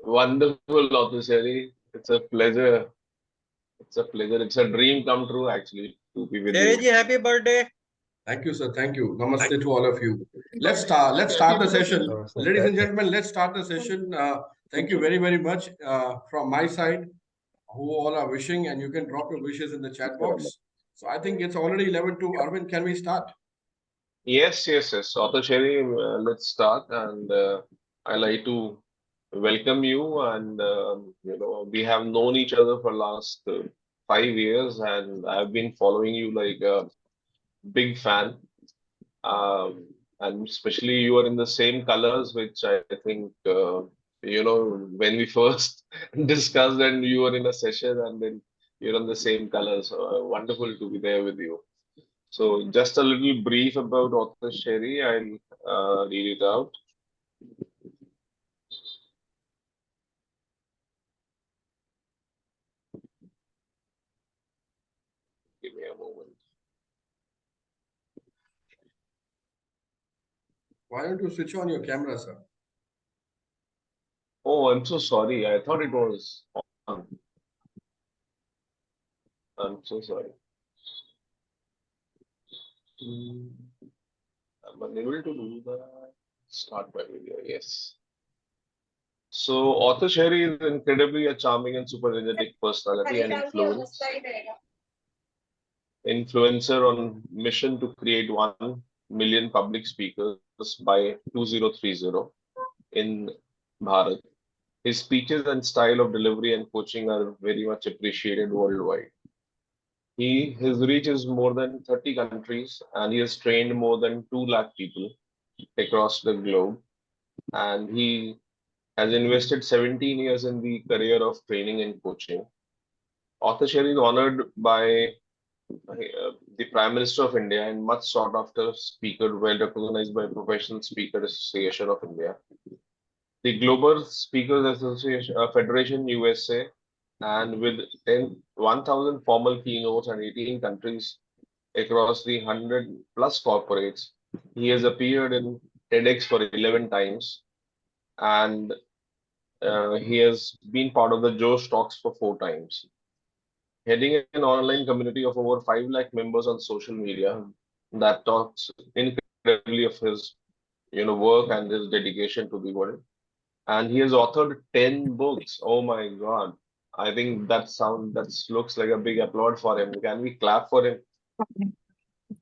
Wonderful, Sherry. It's a pleasure. It's a pleasure. It's a dream come true, actually, to be with Sherry you. ji, happy birthday. Thank you, sir. Thank you. Namaste to all of you. Let's start. Let's start the session, ladies and gentlemen. Let's start the session. Thank you very, very much from my side. Who all are wishing, and you can drop your wishes in the chat box. So I think it's already 11 to Arvind. Can we start? Yes, yes, yes. Sherry, let's start. And I like to welcome you. And we have known each other for last 5 years, and I've been following you like a big fan. And especially you are in the same colors, which I think when we first discussed, and you were in a session, and then you're in the same colors. So wonderful to be there with you. So just a little brief about author Sherry. I'll read it out. Give me a moment. Why don't you switch on your camera, sir? Oh, I'm so sorry. I thought it was on. I'm so sorry. I'm unable to do that. Start my video. Yes. So, author Sherry is incredibly a charming and super energetic personality and influencer on mission to create 1 million public speakers by 2030 in Bharat. His speeches and style of delivery and coaching are very much appreciated worldwide. His reach is more than 30 countries, and he has trained more than 2 lakh people across the globe. And he has invested 17 years in the career of training and coaching. Author Sherry is honored by the Prime Minister of India and much sought after speaker, well recognized by Professional Speakers Association of India, the Global Speakers Association Federation USA, and with 1,000 formal keynotes and 18 countries across the 100 plus corporates. He has appeared in TEDx for 11 times, and he has been part of the Joe Talks for 4 times. Heading an online community of over 5 lakh members on social media that talks incredibly of his work and his dedication to the world. And he has authored 10 books. Oh my God. I think that looks like a big applaud for him. Can we clap for him?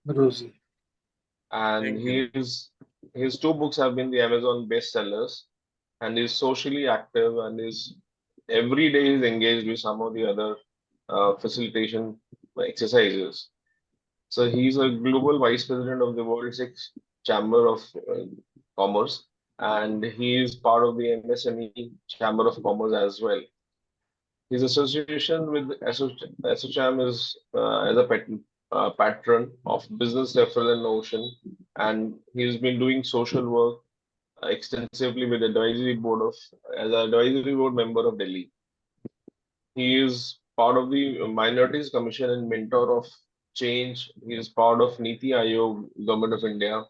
Rosie. And his 2 books have been the Amazon bestsellers, and he's socially active, and is every day he's engaged with some of the other facilitation exercises. So he's a global vice president of the World Six Chamber of Commerce, and he is part of the MSME Chamber of Commerce as well. His association with ASSOCHAM is as a patron of Business Referral and Ocean, and he's been doing social work extensively with advisory board of as an advisory board member of Delhi. He is part of the Minorities Commission and mentor of change. He is part of Niti Aayog, Government of India.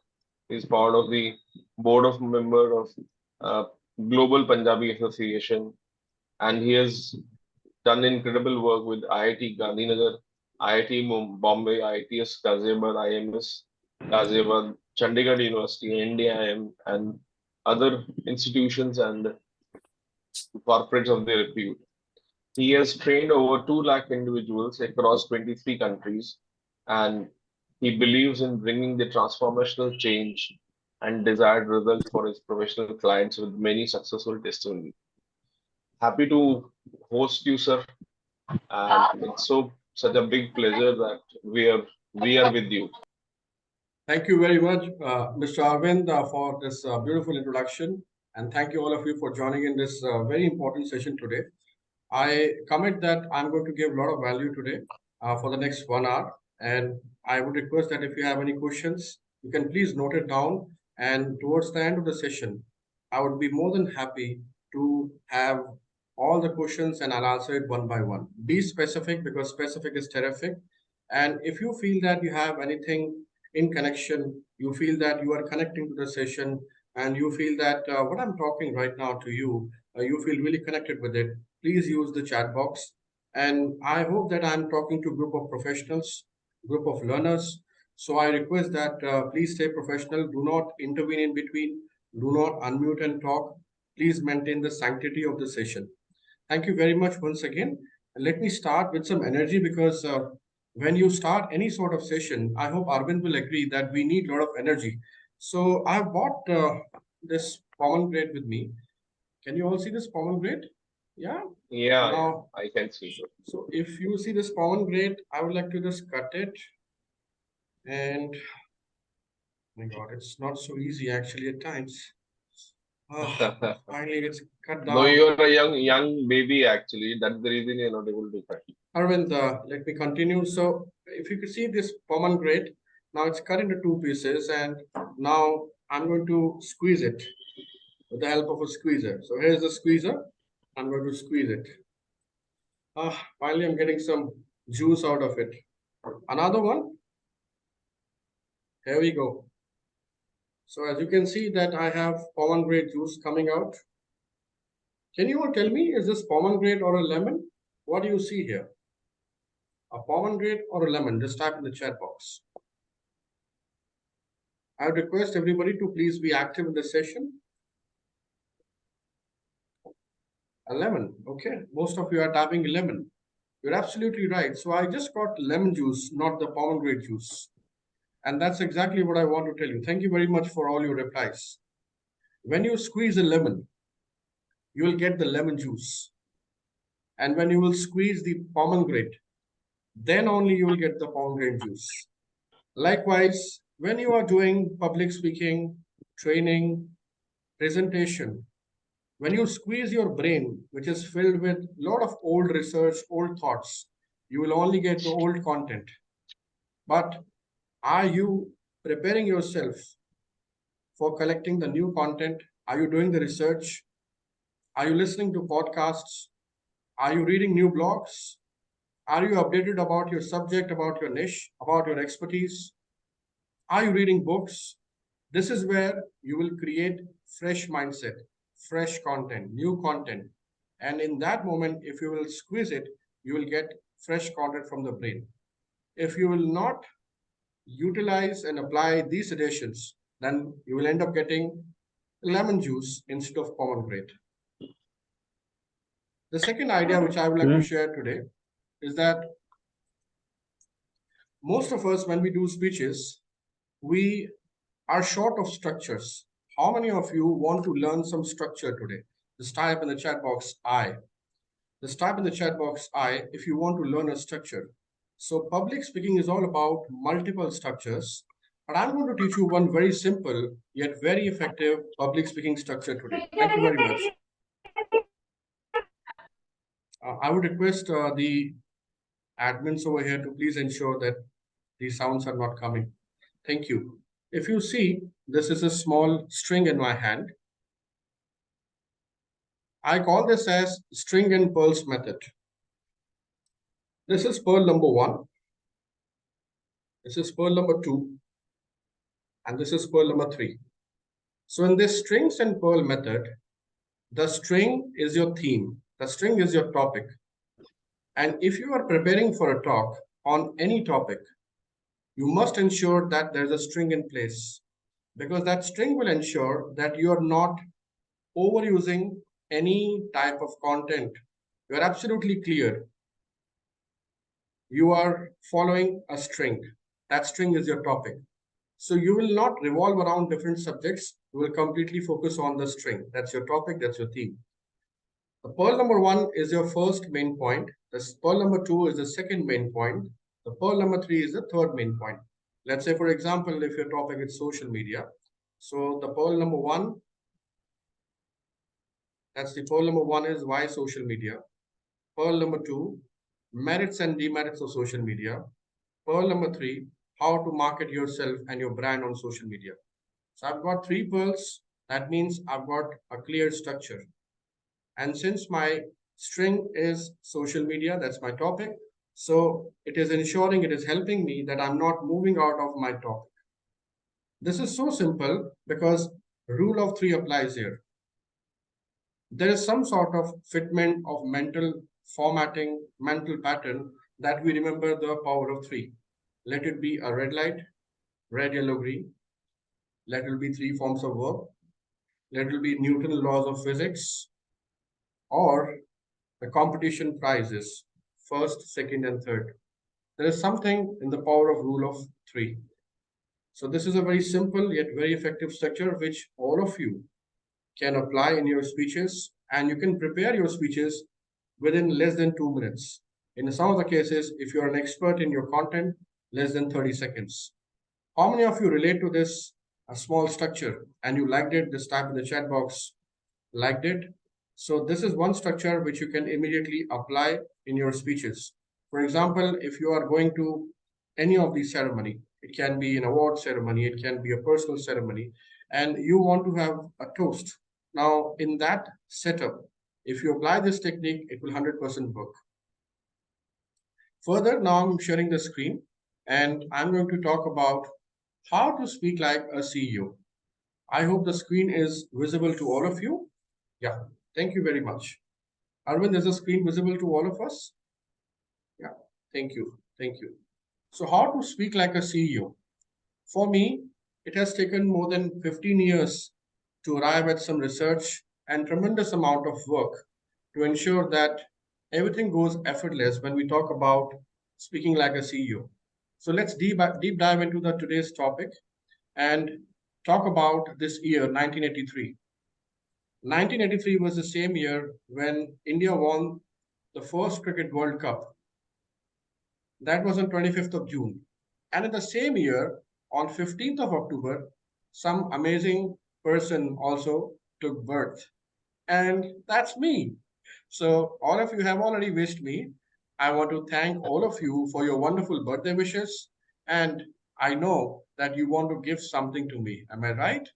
He is part of the board of member of uh, Global Punjabi Association, and he has done incredible work with IIT Gandhinagar, IIT Bombay, IITS Ghaziabad, IMS Ghaziabad, Chandigarh University, NDIM, and other institutions and corporates of their repute. He has trained over 2 lakh individuals across 23 countries, and he believes in bringing the transformational change and desired results for his professional clients with many successful testimonies. Happy to host you, sir, and it's such a big pleasure that we are with you. Thank you very much, Mr. Arvind, for this beautiful introduction. And thank you all of you for joining in this very important session today. I commit that I'm going to give a lot of value today for the next 1 hour. And I would request that if you have any questions, you can please note it down. And towards the end of the session, I would be more than happy to have all the questions and I'll answer it one by one. Be specific because specific is terrific. And if you feel that you have anything in connection, you feel that you are connecting to the session and you feel that what I'm talking right now to you, you feel really connected with it, please use the chat box. And I hope that I'm talking to a group of professionals, group of learners. So I request that please stay professional. Do not intervene in between. Do not unmute and talk. Please maintain the sanctity of the session. Thank you very much once again. And let me start with some energy because when you start any sort of session, I hope Arvind will agree that we need a lot of energy. So I bought this pomegranate with me. Can you all see this pomegranate? Yeah. Yeah, Now, I can see. so if you see this pomegranate, I would like to just cut it. And my God, it's not so easy actually at times. Finally, it's cut No, down. you're a young baby actually. That's the reason you're not able to cut. Arvind, let me continue. So, if you could see this pomegranate, now it's cut into two pieces, and now I'm going to squeeze it with the help of a squeezer. So, here's the squeezer. I'm going to squeeze it. Finally, I'm getting some juice out of it. Another one. Here we go. So, as you can see, that I have pomegranate juice coming out. Can you all tell me, is this pomegranate or a lemon? What do you see here? A pomegranate or a lemon? Just type in the chat box. I would request everybody to please be active in the session. A lemon, okay. Most of you are typing lemon. You're absolutely right. So I just got lemon juice, not the pomegranate juice. And that's exactly what I want to tell you. Thank you very much for all your replies. When you squeeze a lemon, you will get the lemon juice. And when you will squeeze the pomegranate, then only you will get the pomegranate juice. Likewise, when you are doing public speaking, training, presentation, when you squeeze your brain, which is filled with a lot of old research, old thoughts, you will only get the old content. But are you preparing yourself for collecting the new content? Are you doing the research? Are you listening to podcasts? Are you reading new blogs? Are you updated about your subject, about your niche, about your expertise? Are you reading books? This is where you will create fresh mindset, fresh content, new content. And in that moment, if you will squeeze it, you will get fresh content from the brain. If you will not utilize and apply these additions, then you will end up getting lemon juice instead of pomegranate. The second idea which I would like to share today is that most of us, when we do speeches, we are short of structures. How many of you want to learn some structure today? Just type in the chat box I. Just type in the chat box I if you want to learn a structure. So public speaking is all about multiple structures, but I'm going to teach you one very simple yet very effective public speaking structure today. Thank you very much. I would request the admins over here to please ensure that these sounds are not coming. Thank you. If you see, this is a small string in my hand. I call this as string and pearls method. This is pearl number 1. This is pearl number 2. And this is pearl number 3. So in this strings and pearl method, the string is your theme. The string is your topic. And if you are preparing for a talk on any topic, you must ensure that there's a string in place, because that string will ensure that you are not overusing any type of content. You are absolutely clear. You are following a string. That string is your topic. So you will not revolve around different subjects. You will completely focus on the string. That's your topic, that's your theme. The pearl number 1 is your first main point. The pearl number 2 is the second main point. The pearl number 3 is the third main point. Let's say, for example, if your topic is social media. So the pearl number 1, that's the pearl number 1 is why social media. Pearl number 2, merits and demerits of social media. Pearl number 3, how to market yourself and your brand on social media. So I've got 3 pearls. That means I've got a clear structure. And since my string is social media, that's my topic. So it is ensuring, it is helping me that I'm not moving out of my topic. This is so simple because Rule of three applies here. There is some sort of fitment of mental formatting, mental pattern that we remember the power of three. Let it be a red light, red, yellow, green. Let it be three forms of work. Let it be Newton laws of physics, or the competition prizes, first, second, and third. There is something in the power of rule of three. So this is a very simple yet very effective structure which all of you can apply in your speeches, and you can prepare your speeches within less than 2 minutes. In some of the cases, if you're an expert in your content, less than 30 seconds. How many of you relate to this a small structure and you liked it? Just type in the chat box, liked it. So this is one structure which you can immediately apply in your speeches. For example, if you are going to any of these ceremony, it can be an award ceremony, it can be a personal ceremony, and you want to have a toast. Now, in that setup, if you apply this technique, it will 100% work. Further, now I'm sharing the screen and I'm going to talk about how to speak like a CEO. I hope the screen is visible to all of you. Yeah, thank you very much. Arvind, is the screen visible to all of us? Yeah, thank you. Thank you. So, how to speak like a CEO? For me, it has taken more than 15 years to arrive at some research and tremendous amount of work to ensure that everything goes effortless when we talk about speaking like a CEO. So let's deep dive into the today's topic and talk about this year 1983. 1983 was the same year when India won the first Cricket World Cup. That was on 25th of June. And in the same year, on 15th of October, some amazing person also took birth. And that's me. So, all of you have already wished me. I want to thank all of you for your wonderful birthday wishes. And I know that you want to give something to me. Am I right?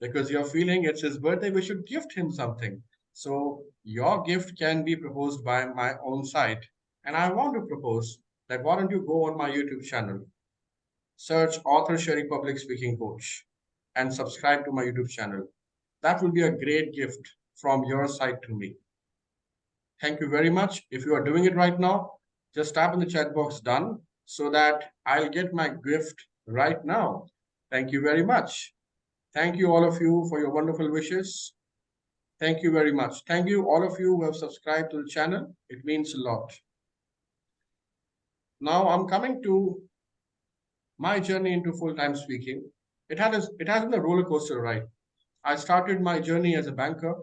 Because you're feeling it's his birthday, we should gift him something. So, your gift can be proposed by my own side. And I want to propose that why don't you go on my YouTube channel, search Author Sherry Public Speaking Coach, and subscribe to my YouTube channel. That will be a great gift from your side to me. Thank you very much. If you are doing it right now, just type in the chat box done so that I'll get my gift right now. Thank you very much. Thank you, all of you, for your wonderful wishes. Thank you very much. Thank you, all of you who have subscribed to the channel. It means a lot. Now I'm coming to my journey into full-time speaking. It has been a roller coaster ride. I started my journey as a banker.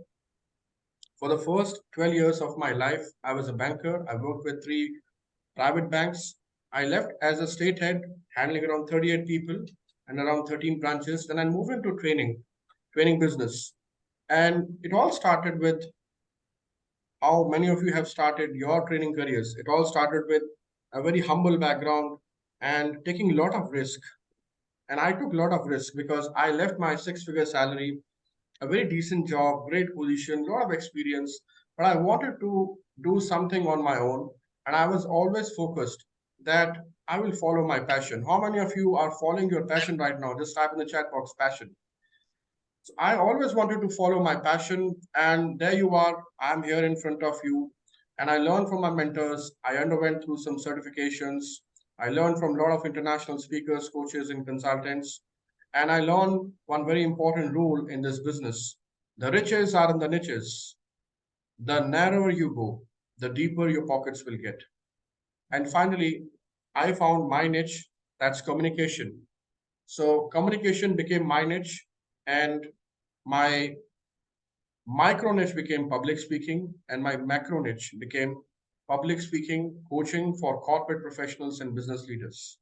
For the first 12 years of my life, I was a banker. I worked with 3 private banks. I left as a state head, handling around 38 people and around 13 branches. Then I moved into training business. And it all started with how many of you have started your training careers. It all started with a very humble background and taking a lot of risk. And I took a lot of risk because I left my six-figure salary, a very decent job, great position, a lot of experience, but I wanted to do something on my own. And I was always focused that I will follow my passion. How many of you are following your passion right now? Just type in the chat box, passion. So I always wanted to follow my passion, and there you are. I'm here in front of you, and I learned from my mentors. I underwent through some certifications. I learned from a lot of international speakers, coaches, and consultants. And I learned one very important rule in this business: the riches are in the niches. The narrower you go, the deeper your pockets will get. And finally, I found my niche, that's communication. So communication became my niche, and my micro niche became public speaking, and my macro niche became public speaking coaching for corporate professionals and business leaders.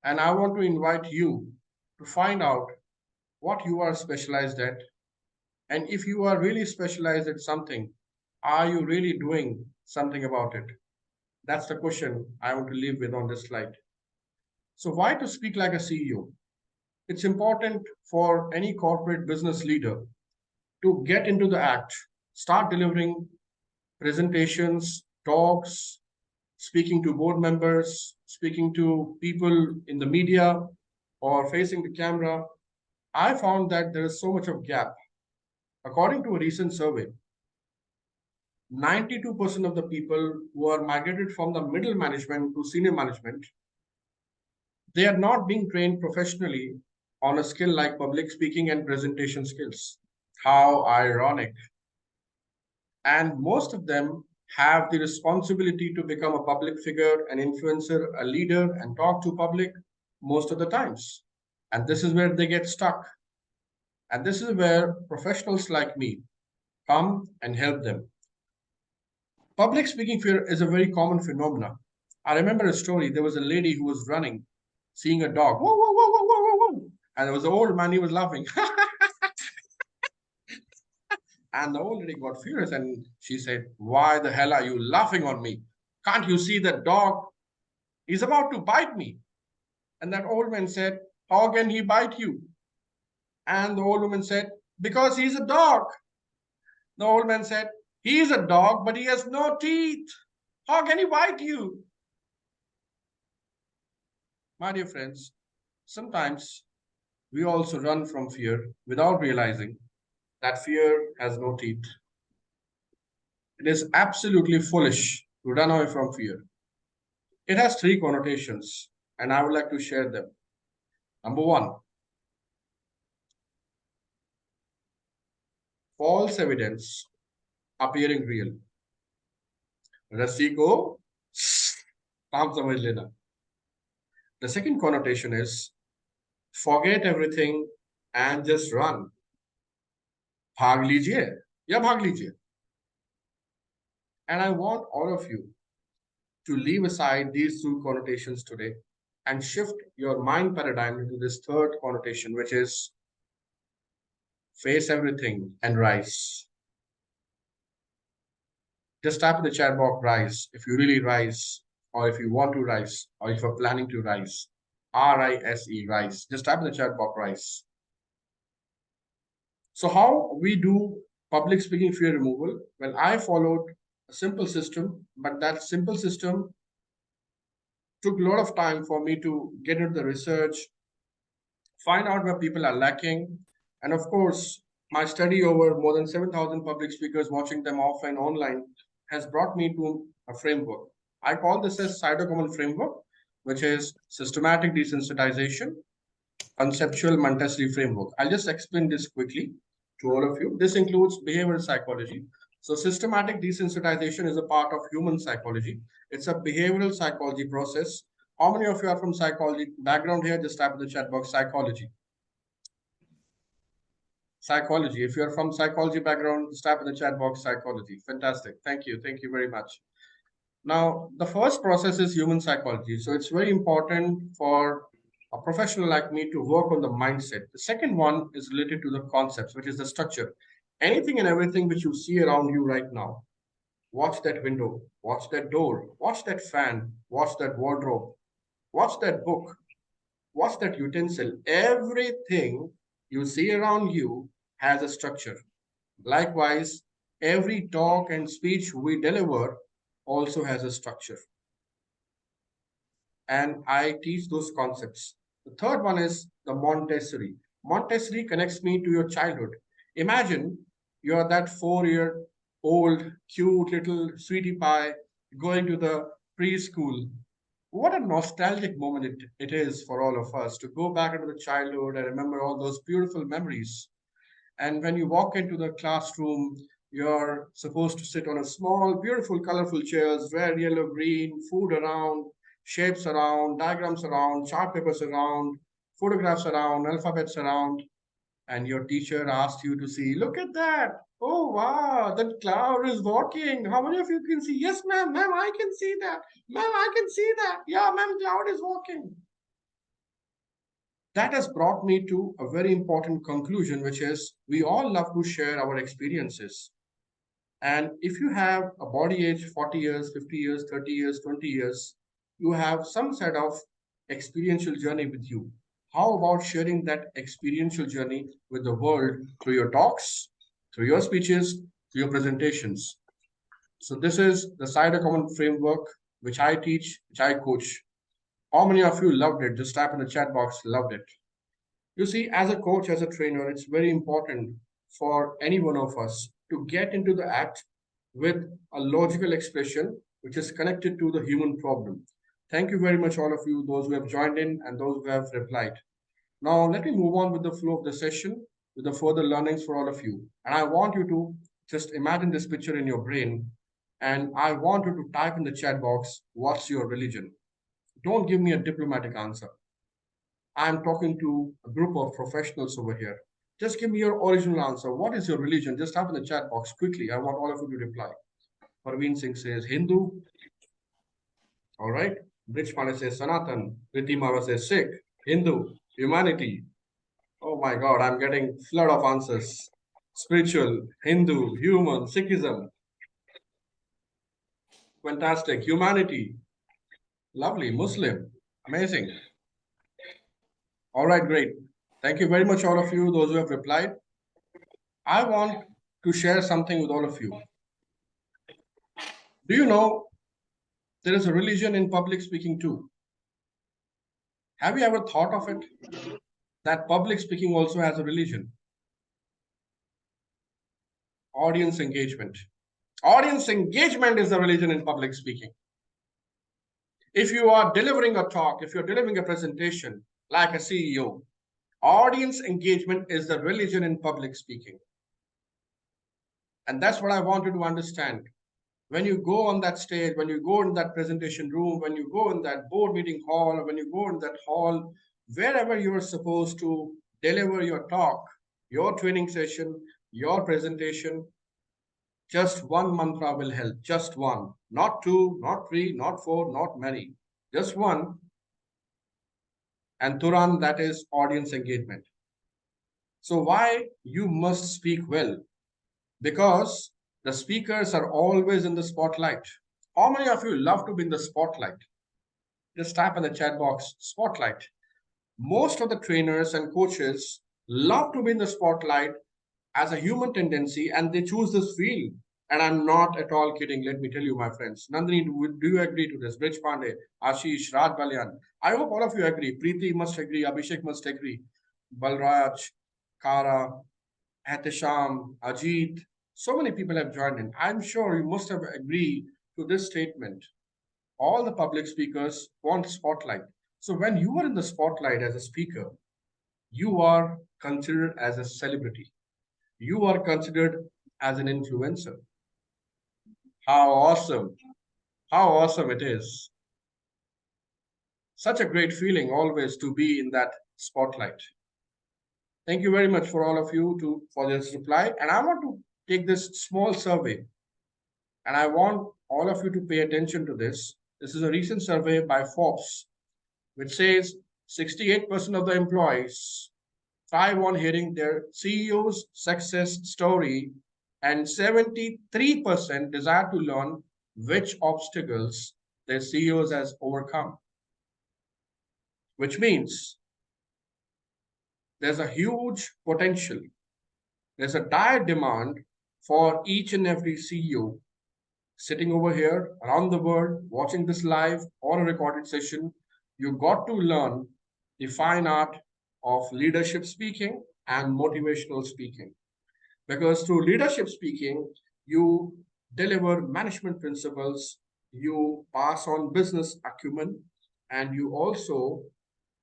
And I want to invite you to find out what you are specialized at. And if you are really specialized at something, are you really doing something about it? That's the question I want to leave with on this slide. So, why to speak like a CEO? It's important for any corporate business leader to get into the act, start delivering presentations, talks, speaking to board members, speaking to people in the media or facing the camera. I found that there is so much of gap. According to a recent survey, 92% of the people who are migrated from the middle management to senior management, they are not being trained professionally on a skill like public speaking and presentation skills. How ironic. And most of them have the responsibility to become a public figure, an influencer, a leader, and talk to public most of the times. And this is where they get stuck. And this is where professionals like me come and help them. Public speaking fear is a very common phenomenon. I remember a story. There was a lady who was running, seeing a dog. Whoa, whoa, whoa, whoa, whoa, whoa, whoa. And there was an old man, he was laughing. And the old lady got furious and she said, "Why the hell are you laughing on me? Can't you see that dog is about to bite me?" And that old man said, "How can he bite you?" And the old woman said, "Because he's a dog." The old man said, "He is a dog, but he has no teeth. How can he bite you?" My dear friends, sometimes we also run from fear without realizing that fear has no teeth. It is absolutely foolish to run away from fear. It has three connotations, and I would like to share them. Number one, false evidence appearing real. रस्सी को काम समझ लेना. The second connotation is forget everything and just run. भाग लीजिए या भाग लीजिए. And I want all of you to leave aside these two connotations today and shift your mind paradigm into this third connotation, which is face everything and rise. Just type in the chat box rise if you really rise, or if you want to rise, or if you're planning to rise. RISE, rise. Just type in the chat box rise. So, how we do public speaking fear removal? Well, I followed a simple system, but that simple system took a lot of time for me to get into the research, find out where people are lacking, and of course, my study over more than 7,000 public speakers, watching them offline, online, has brought me to a framework. I call this as Common framework, which is systematic desensitization, conceptual Montessori framework. I'll just explain this quickly to all of you. This includes behavioral psychology. So systematic desensitization is a part of human psychology. It's a behavioral psychology process. How many of you are from psychology background here? Just type in the chat box psychology. Psychology. If you're from psychology background, just type in the chat box psychology. Fantastic. Thank you. Thank you very much. Now, the first process is human psychology. So it's very important for a professional like me to work on the mindset. The second one is related to the concepts, which is the structure. Anything and everything which you see around you right now. Watch that window, watch that door, watch that fan, watch that wardrobe, watch that book, watch that utensil. Everything you see around you has a structure. Likewise, every talk and speech we deliver also has a structure. And I teach those concepts. The third one is the Montessori. Montessori connects me to your childhood. Imagine you're that 4-year-old, cute little sweetie pie going to the preschool. What a nostalgic moment it is for all of us to go back into the childhood and remember all those beautiful memories. And when you walk into the classroom, you're supposed to sit on a small, beautiful, colorful chairs, red, yellow, green, food around, shapes around, diagrams around, chart papers around, photographs around, alphabets around. And your teacher asked you to see, look at that. Oh, wow, that cloud is walking. How many of you can see? Yes, ma'am, I can see that. Ma'am, I can see that. Yeah, ma'am, cloud is walking. That has brought me to a very important conclusion, which is we all love to share our experiences. And if you have a body age 40 years, 50 years, 30 years, 20 years, you have some set of experiential journey with you. How about sharing that experiential journey with the world through your talks, through your speeches, through your presentations? So this is the Common framework, which I teach, which I coach. How many of you loved it? Just type in the chat box, loved it. You see, as a coach, as a trainer, it's very important for any one of us to get into the act with a logical expression which is connected to the human problem. Thank you very much, all of you, those who have joined in and those who have replied. Now, let me move on with the flow of the session with the further learnings for all of you. And I want you to just imagine this picture in your brain. And I want you to type in the chat box, what's your religion? Don't give me a diplomatic answer. I'm talking to a group of professionals over here. Just give me your original answer. What is your religion? Just type in the chat box quickly. I want all of you to reply. Parveen Singh says Hindu. All right. Rich Pande says Sanatan. Riti Mara says Sikh. Hindu. Humanity. Oh my God, I'm getting flood of answers. Spiritual, Hindu, human, Sikhism. Fantastic. Humanity. Lovely. Muslim. Amazing. All right, great. Thank you very much, all of you, those who have replied. I want to share something with all of you. Do you know there is a religion in public speaking too? Have you ever thought of it? That public speaking also has a religion. Audience engagement. Audience engagement is the religion in public speaking. If you are delivering a talk, if you're delivering a presentation like a CEO, audience engagement is the religion in public speaking. And that's what I want you to understand. When you go on that stage, when you go in that presentation room, when you go in that board meeting hall, or when you go in that hall, wherever you're supposed to deliver your talk, your training session, your presentation, just one mantra will help. Just one. Not two, not three, not four, not many. Just one. And Turan, that is audience engagement. So why you must speak well? Because the speakers are always in the spotlight. How many of you love to be in the spotlight? Just type in the chat box, spotlight. Most of the trainers and coaches love to be in the spotlight as a human tendency, and they choose this field. And I'm not at all kidding. Let me tell you, my friends. Nandini, do you agree to this? Brij Pandey, Ashish, Raj Balyan. I hope all of you agree. Preeti must agree. Abhishek must agree. Balraj, Kara, Ehtisham, Ajit. So many people have joined in. I'm sure you must have agreed to this statement. All the public speakers want spotlight. So when you are in the spotlight as a speaker, you are considered as a celebrity. You are considered as an influencer. How awesome! How awesome it is. Such a great feeling always to be in that spotlight. Thank you very much for all of you for this reply. And I want to take this small survey. And I want all of you to pay attention to this. This is a recent survey by Forbes, which says 68% of the employees thrive on hearing their CEO's success story, and 73% desire to learn which obstacles their CEOs has overcome. Which means there's a huge potential. There's a dire demand for each and every CEO sitting over here around the world, watching this live or a recorded session. You got to learn the fine art of leadership speaking and motivational speaking. Because through leadership speaking, you deliver management principles, you pass on business acumen, and you also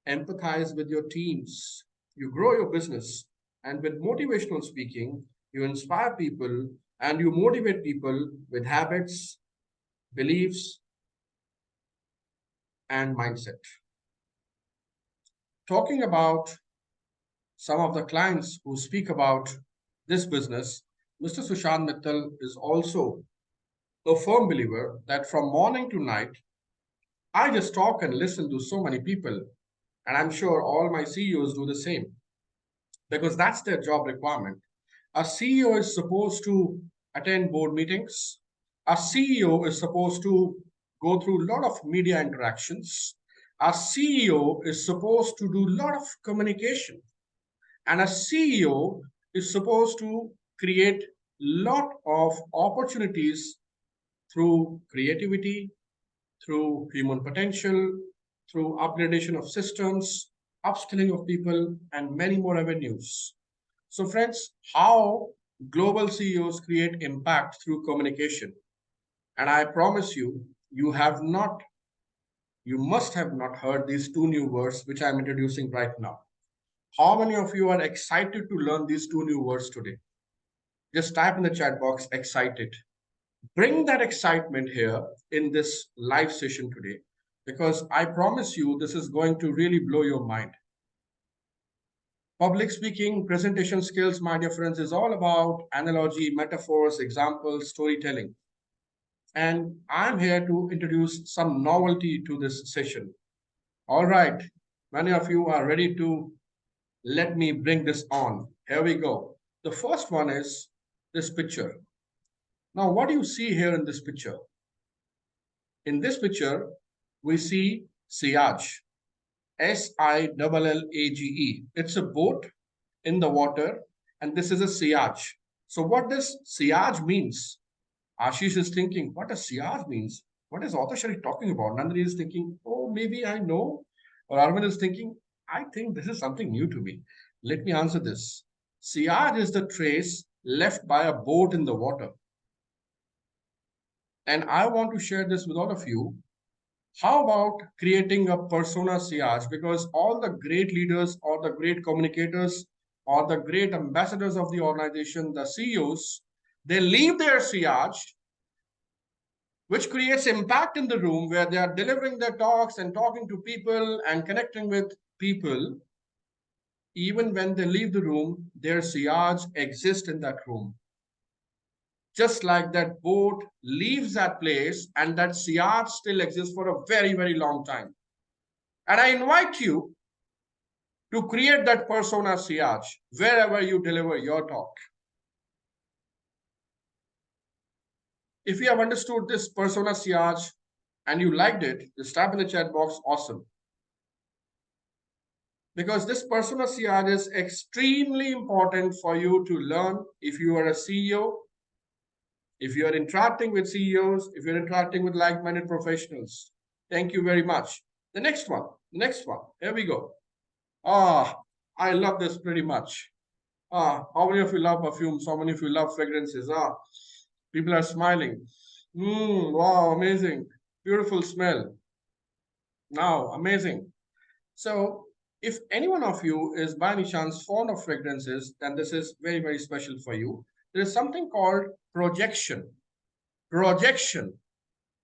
empathize with your teams. You grow your business. And with motivational speaking, you inspire people and you motivate people with habits, beliefs, and mindset. Talking about some of the clients who speak about this business, Mr. Sushant Mittal is also a firm believer that from morning to night, I just talk and listen to so many people. And I'm sure all my CEOs do the same because that's their job requirement. A CEO is supposed to attend board meetings. A CEO is supposed to go through a lot of media interactions. A CEO is supposed to do a lot of communication. And a CEO is supposed to create a lot of opportunities through creativity, through human potential, through upgradation of systems, upskilling of people, and many more avenues. So, friends, how global CEOs create impact through communication. And I promise you, you must have not heard these two new words which I'm introducing right now. How many of you are excited to learn these two new words today? Just type in the chat box, excited. Bring that excitement here in this live session today, because I promise you, this is going to really blow your mind. Public speaking, presentation skills, my dear friends, is all about analogy, metaphors, examples, storytelling. And I'm here to introduce some novelty to this session. All right, many of you are ready to let me bring this on. Here we go. The first one is this picture. Now, what do you see here in this picture? In this picture, we see Siage, Sillage. It's a boat in the water, and this is a Siage. So, what does Siage means? Ashish is thinking, what does Siage means? What is Author Sharif talking about? Nandini is thinking, oh, maybe I know. Or Arvind is thinking, I think this is something new to me. Let me answer this. Siage is the trace left by a boat in the water. And I want to share this with all of you. How about creating a persona Siage? Because all the great leaders or the great communicators or the great ambassadors of the organization, the CEOs, they leave their Siage, which creates impact in the room where they are delivering their talks and talking to people and connecting with people. Even when they leave the room, their Siage exists in that room. Just like that boat leaves that place and that Siage still exists for a very, very long time. And I invite you to create that persona Siage wherever you deliver your talk. If you have understood this persona Siage and you liked it, just type in the chat box, awesome. Because this persona Siage is extremely important for you to learn if you are a CEO, if you are interacting with CEOs, if you're interacting with like-minded professionals. Thank you very much. The next one, here we go. I love this pretty much. How many of you love perfumes? How many of you love fragrances? People are smiling. Wow, amazing. Beautiful smell. Now, amazing. So, if any one of you is by any chance fond of fragrances, then this is very, very special for you. There is something called projection. Projection.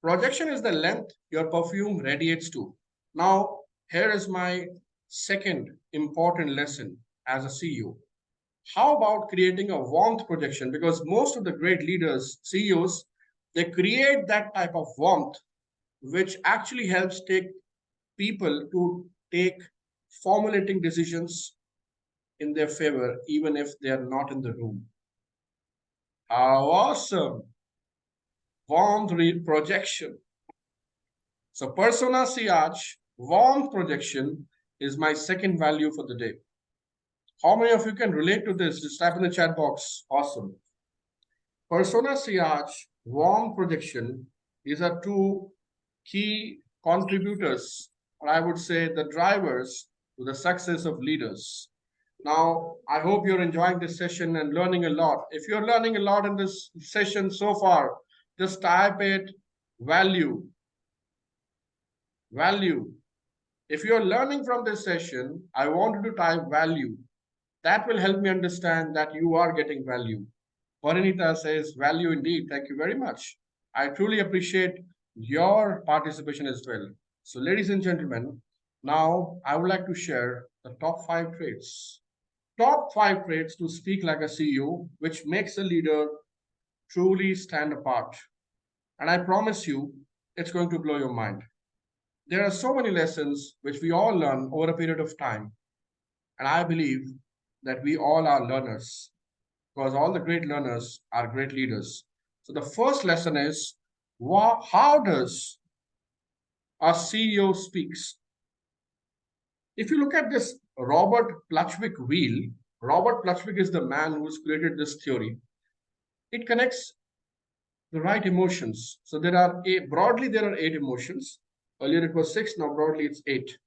Projection is the length your perfume radiates to. Now, here is my second important lesson as a CEO. How about creating a warmth projection? Because most of the great leaders, CEOs, they create that type of warmth, which actually helps take people to take formulating decisions in their favor, even if they are not in the room. How awesome! Warmth projection. So persona Siage, warmth projection is my second value for the day. How many of you can relate to this? Just type in the chat box. Awesome. Persona Siage, warmth projection, these are two key contributors, or I would say the drivers to the success of leaders. Now, I hope you're enjoying this session and learning a lot. If you're learning a lot in this session so far, just type it value. Value. If you're learning from this session, I want you to type value. That will help me understand that you are getting value. Parinita says value indeed. Thank you very much. I truly appreciate your participation as well. So, ladies and gentlemen, now I would like to share the top 5 traits. Top 5 traits to speak like a CEO, which makes a leader truly stand apart. And I promise you, it's going to blow your mind. There are so many lessons which we all learn over a period of time. And I believe that we all are learners, because all the great learners are great leaders. So the first lesson is, how does a CEO speaks? If you look at this Robert Plutchik wheel, Robert Plutchik is the man who's created this theory. It connects the right emotions. So broadly there are 8 emotions. Earlier it was 6, now broadly it's 8.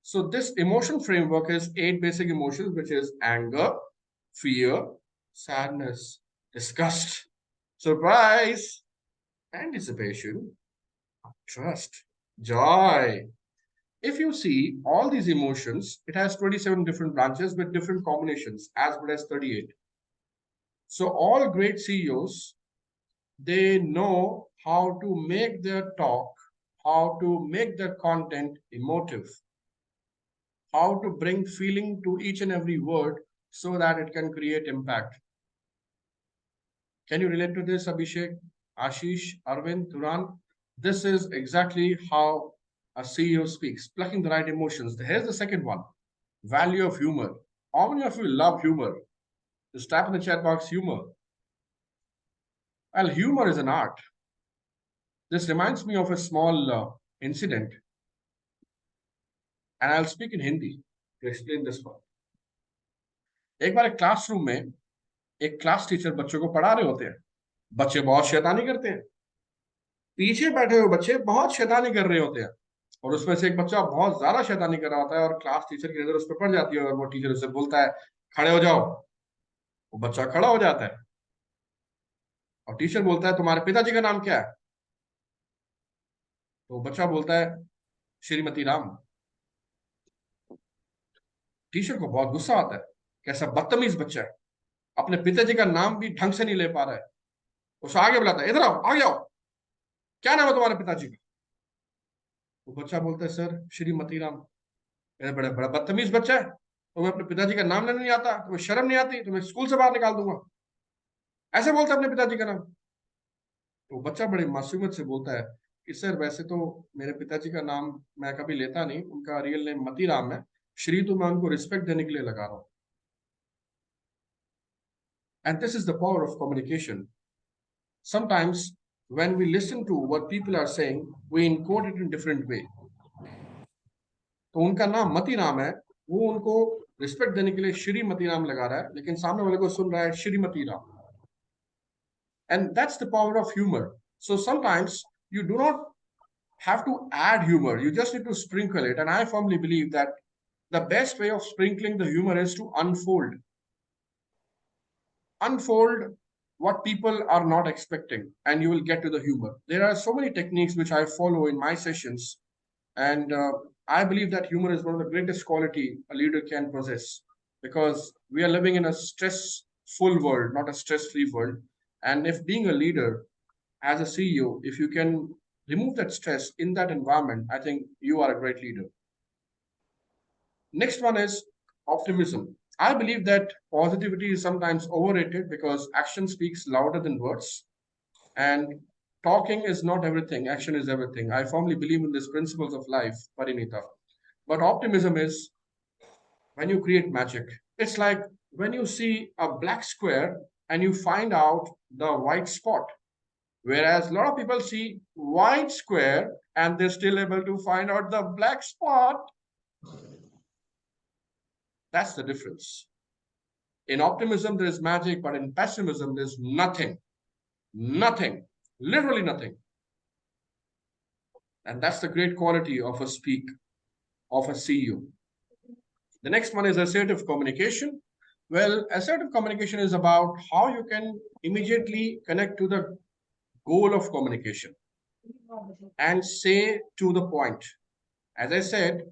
So this emotion framework is 8 basic emotions, which is anger, fear, sadness, disgust, surprise, anticipation, trust, joy. If you see all these emotions, it has 27 different branches with different combinations, as good as 38. So all great CEOs, they know how to make their talk, how to make their content emotive, how to bring feeling to each and every word so that it can create impact. Can you relate to this, Abhishek, Ashish, Arvind, Turan? This is exactly how a CEO speaks, plucking the right emotions. Here's the second one, value of humor. How many of you love humor? Just type in the chat box humor. Well, humor is an art. This reminds me of a small incident, and I'll speak in Hindi to explain this one. एक बार एक classroom में एक class teacher बच्चों को पढ़ा रहे होते हैं. बच्चे बहुत शैतानी करते हैं. पीछे बैठे हुए बच्चे बहुत शैतानी कर रहे होते हैं, और उसमें से एक बच्चा बहुत ज्यादा शैतानी कर रहा होता है और क्लास टीचर की नजर उस पर पड़ जाती है और वो टीचर उसे बोलता है खड़े हो जाओ. वो बच्चा खड़ा हो जाता है और टीचर बोलता है तुम्हारे पिताजी का नाम क्या है? तो बच्चा बोलता है श्रीमती राम. टीचर को बहुत गुस्सा आता है, कैसा बदतमीज बच्चा है, अपने पिताजी का नाम भी ढंग से नहीं ले पा रहा है. उसे आगे बुलाता है, इधर आओ, आगे आओ, क्या नाम है तुम्हारे पिताजी का? वो बच्चा बोलता है सर श्रीमती राम. बड़ा बड़ा बदतमीज बच्चा है, तुम्हें अपने पिताजी का नाम लेना नहीं आता, तुम्हें शर्म नहीं आती, तुम्हें स्कूल से बाहर निकाल दूंगा, ऐसे बोलता है अपने पिताजी का नाम. तो बच्चा बड़ी मासूमियत से बोलता है कि सर वैसे तो मेरे पिताजी का नाम मैं कभी लेता नहीं, उनका रियल नेम मती राम है, श्री तो मैं उनको रिस्पेक्ट देने के लिए लगा रहा हूं. And this is the power of communication. Sometimes when we listen to what people are saying, we encode it in different way. तो उनका नाम मती राम है, वो उनको रिस्पेक्ट देने के लिए श्रीमती राम लगा रहा है, लेकिन सामने वाले को सुन रहा है Shrimati Ram. And that's the power of humor. So sometimes you do not have to add humor, you just need to sprinkle it. And I firmly believe that the best way of sprinkling the humor is to unfold what people are not expecting, and you will get to the humor. There are so many techniques which I follow in my sessions, and I believe that humor is one of the greatest quality a leader can possess, because we are living in a stressful world, not a stress-free world. And if being a leader as a CEO, if you can remove that stress in that environment, I think you are a great leader. Next one is optimism. I believe that positivity is sometimes overrated because action speaks louder than words, and talking is not everything, action is everything. I firmly believe in these principles of life, Parinita. But optimism is when you create magic. It's like when you see a black square and you find out the white spot. Whereas a lot of people see white square and they're still able to find out the black spot. That's the difference. In optimism, there is magic, but in pessimism, there's nothing. Nothing. Literally nothing. And that's the great quality of a CEO. The next one is assertive communication. Well, assertive communication is about how you can immediately connect to the goal of communication and say to the point. As I said,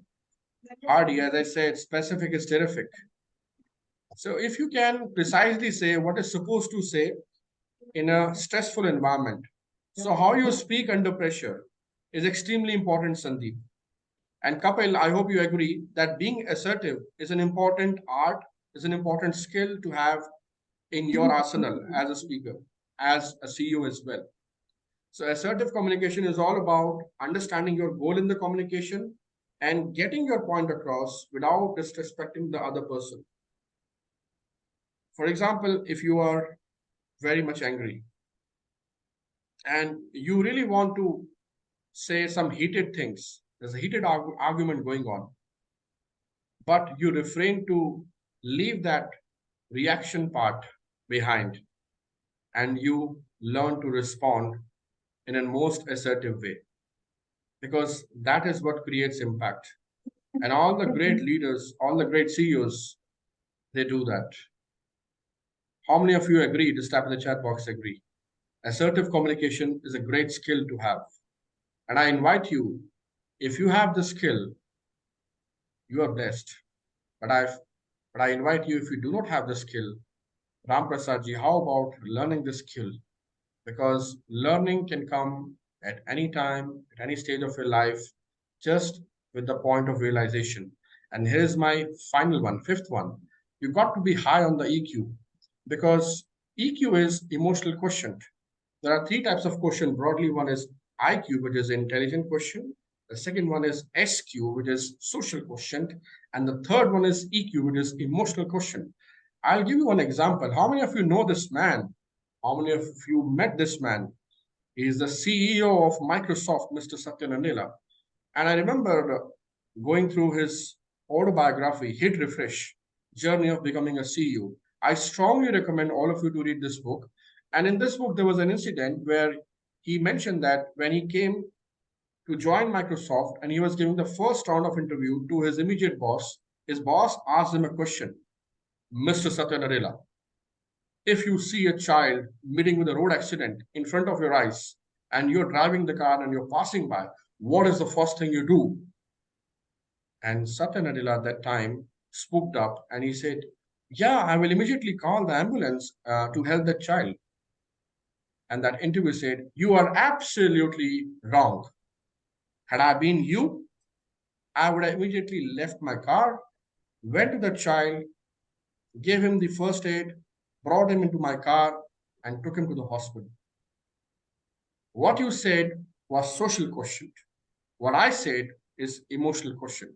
Hardy, as I said, specific is terrific. So if you can precisely say what is supposed to say in a stressful environment, so how you speak under pressure is extremely important, Sandeep. And Kapil, I hope you agree that being assertive is an important art, is an important skill to have in your arsenal as a speaker, as a CEO as well. So assertive communication is all about understanding your goal in the communication and getting your point across without disrespecting the other person. For example, if you are very much angry and you really want to say some heated things, there's a heated argument going on, but you refrain to leave that reaction part behind and you learn to respond in a most assertive way, because that is what creates impact. And all the great leaders, all the great CEOs, they do that. How many of you agree? Just type in the chat box, agree. Assertive communication is a great skill to have. And I invite you, if you have the skill, you are blessed. But I invite you, if you do not have the skill, Ram Prasad ji, how about learning the skill? Because learning can come at any time, at any stage of your life, just with the point of realization. And here's my final one, fifth one. You got to be high on the EQ, because EQ is emotional quotient. There are three types of quotient. Broadly, one is IQ, which is intelligent quotient. The second one is SQ, which is social quotient. And the third one is EQ, which is emotional quotient. I'll give you one example. How many of you know this man? How many of you met this man? He is the CEO of Microsoft, Mr. Satya Nadella. And I remember going through his autobiography, Hit Refresh, Journey of Becoming a CEO. I strongly recommend all of you to read this book. And in this book, there was an incident where he mentioned that when he came to join Microsoft and he was giving the first round of interview to his immediate boss, his boss asked him a question, Mr. Satya Nadella, if you see a child meeting with a road accident in front of your eyes and you're driving the car and you're passing by, what is the first thing you do? And Satya Nadella at that time spooked up and he said, yeah, I will immediately call the ambulance to help the child. And that interview said, you are absolutely wrong. Had I been you, I would have immediately left my car, went to the child, gave him the first aid, brought him into my car, and took him to the hospital. What you said was social quotient. What I said is emotional quotient.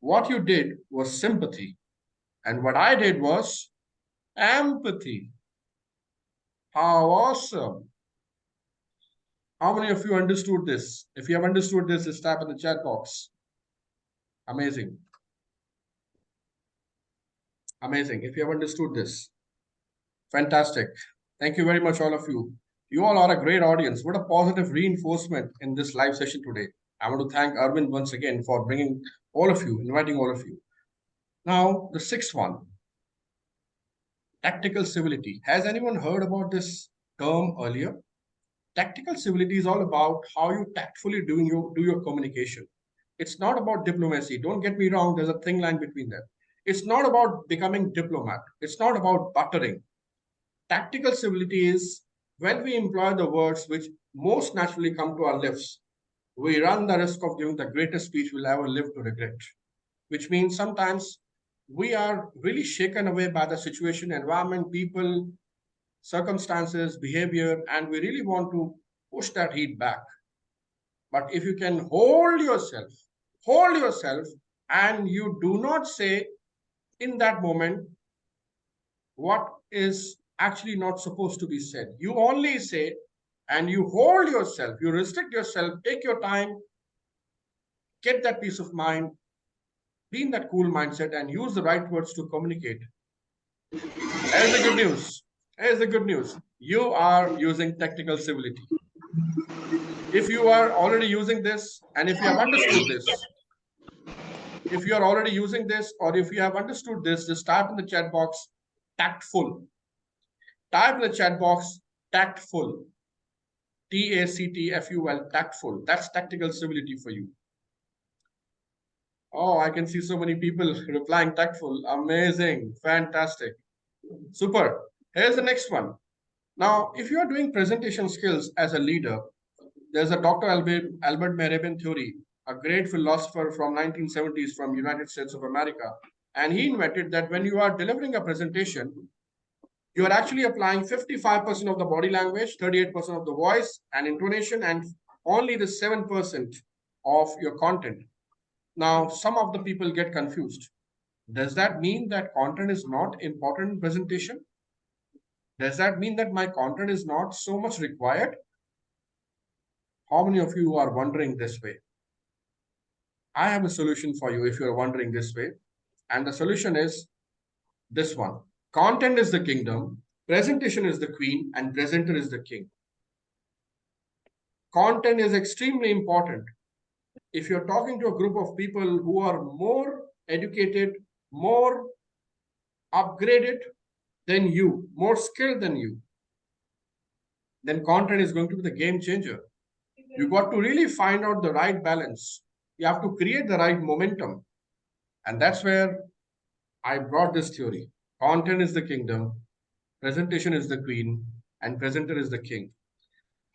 What you did was sympathy. And what I did was empathy. How awesome. How many of you understood this? If you have understood this, just type in the chat box. Amazing. Amazing. If you have understood this, fantastic. Thank you very much, all of you. You all are a great audience. What a positive reinforcement in this live session today. I want to thank Arvind once again for bringing all of you, inviting all of you. Now, the sixth one, tactical civility. Has anyone heard about this term earlier? Tactical civility is all about how you tactfully do your communication. It's not about diplomacy. Don't get me wrong, there's a thin line between them. It's not about becoming diplomat. It's not about buttering. Tactical civility is when we employ the words which most naturally come to our lips, we run the risk of giving the greatest speech we'll ever live to regret. Which means sometimes we are really shaken away by the situation, environment, people, circumstances, behavior, and we really want to push that heat back. But if you can hold yourself, and you do not say in that moment what is actually not supposed to be said. You only say and you hold yourself, you restrict yourself, take your time, get that peace of mind, be in that cool mindset, and use the right words to communicate. Here's the good news. Here's the good news. You are using tactical civility. If you are already using this, and if you have understood this, if you are already using this, or if you have understood this, just type in the chat box, tactful. Type in the chat box, tactful. Tactful, tactful. That's tactical civility for you. Oh, I can see so many people replying tactful. Amazing. Fantastic. Super. Here's the next one. Now, if you are doing presentation skills as a leader, there's a Dr. Albert Meribin theory, a great philosopher from 1970s from United States of America. And he invented that when you are delivering a presentation, you are actually applying 55% of the body language, 38% of the voice and intonation, and only the 7% of your content. Now, some of the people get confused. Does that mean that content is not important in presentation? Does that mean that my content is not so much required? How many of you are wondering this way? I have a solution for you if you're wondering this way. And the solution is this one. Content is the kingdom, presentation is the queen, and presenter is the king. Content is extremely important. if you're talking to a group of people who are more educated, more upgraded than you, more skilled than you, then content is going to be the game changer. You got to really find out the right balance. You have to create the right momentum. And that's where I brought this theory. Content is the kingdom, presentation is the queen, and presenter is the king.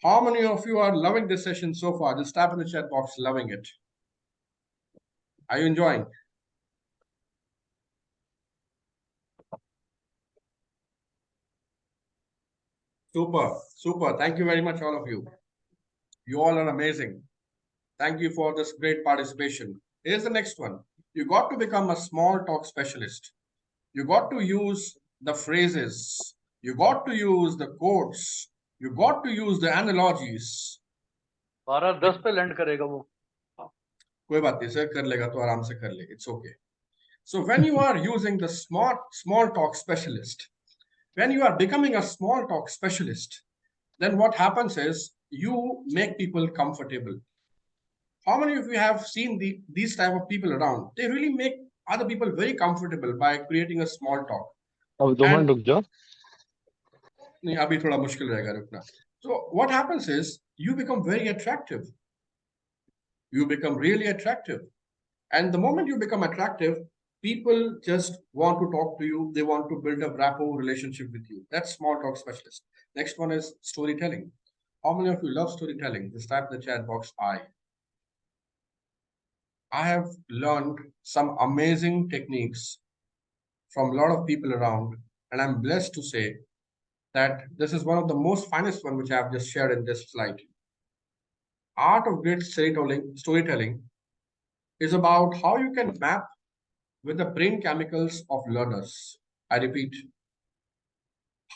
How many of you are loving this session so far? Just type in the chat box, loving it. Are you enjoying? Super, super. Thank you very much, all of you. You all are amazing. Thank you for this great participation. Here's the next one. You got to become a small talk specialist. You got to use the phrases. You got to use the quotes. You got to use the analogies. 12:10 पे land करेगा वो. कोई बात नहीं sir, कर लेगा तो आराम से कर ले. It's okay. So when you are using the small talk specialist, when you are becoming a small talk specialist, then what happens is you make people comfortable. How many of you have seen these type of people around? They really make other people very comfortable by creating a small talk. अब 2 minute रुक जाओ. नहीं, अभी थोड़ा मुश्किल रहेगा रुकना. So what happens is you become very attractive. You become really attractive. And the moment you become attractive, people just want to talk to you. They want to build a rapport relationship with you. That's small talk specialist. Next one is storytelling. How many of you love storytelling? Just type in the chat box I. I have learned some amazing techniques from a lot of people around, and I'm blessed to say that this is one of the most finest one which I have just shared in this slide. Art of great storytelling is about how you can map with the brain chemicals of learners. I repeat,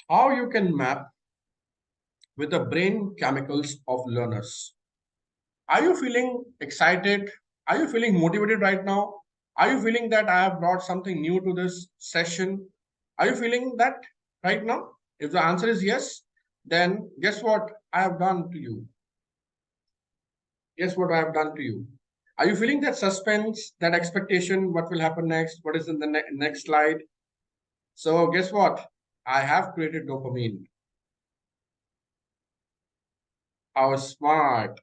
how you can map with the brain chemicals of learners. Are you feeling excited? Are you feeling motivated right now? Are you feeling that I have brought something new to this session? Are you feeling that right now? If the answer is yes, then guess what I have done to you? Guess what I have done to you? Are you feeling that suspense, that expectation? What will happen next? What is in the next slide? So, guess what? I have created dopamine. How smart.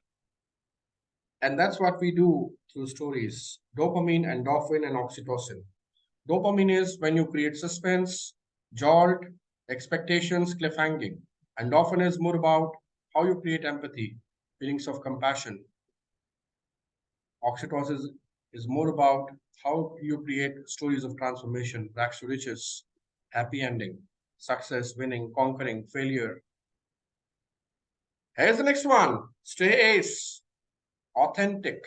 And that's what we do through stories. Dopamine, endorphin, and oxytocin. Dopamine is when you create suspense, jolt, expectations, cliffhanging. Endorphin is more about how you create empathy, feelings of compassion. Oxytocin is more about how you create stories of transformation, rags to riches, happy ending, success, winning, conquering, failure. Here's the next one. Stay ace. Authentic.